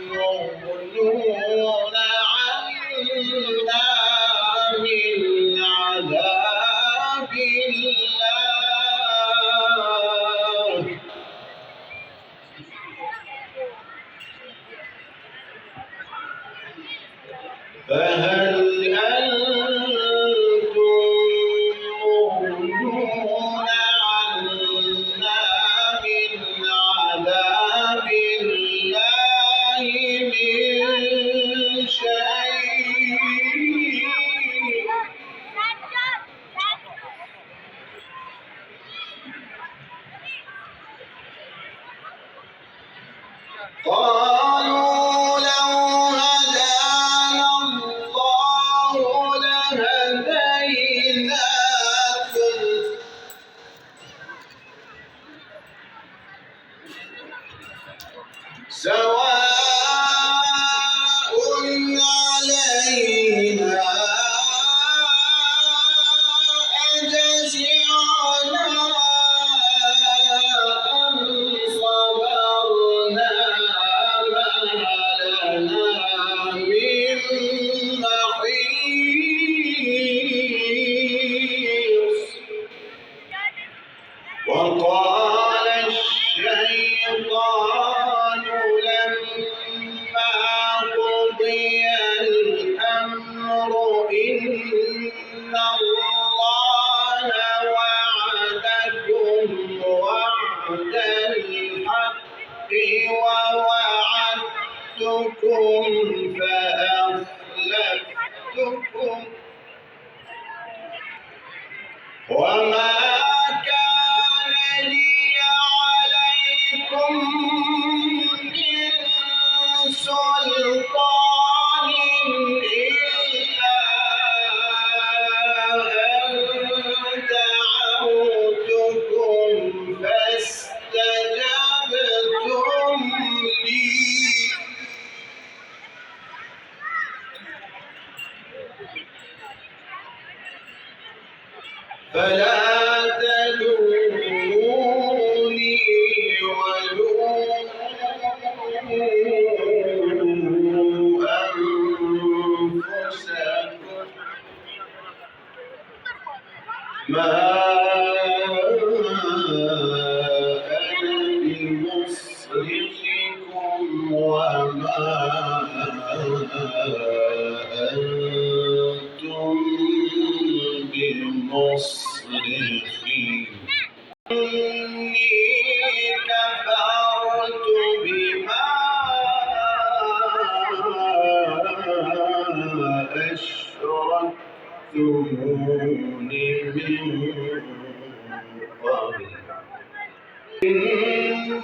مغنون عنا من عذاب الله فهل أنتم مغنون عنا من عذاب الله من شيء قالوا لو هدانا الله لهديناكم سواء علينا أجزعنا أم صبرنا ما لنا من محيص وقال الشيطان لما قضي الأمر إن الله وعدكم وعد الحق ووعدتكم فأخلفتكم وما كان لي عليكم من سلطان إلا أن دعوتكم فاستجبتم لي فلا تلوموني ولوموا أنفسكم ما أنا بمصرخكم وما أنتم بمصرخي إني كفرت بما أشركتموني من قبل إن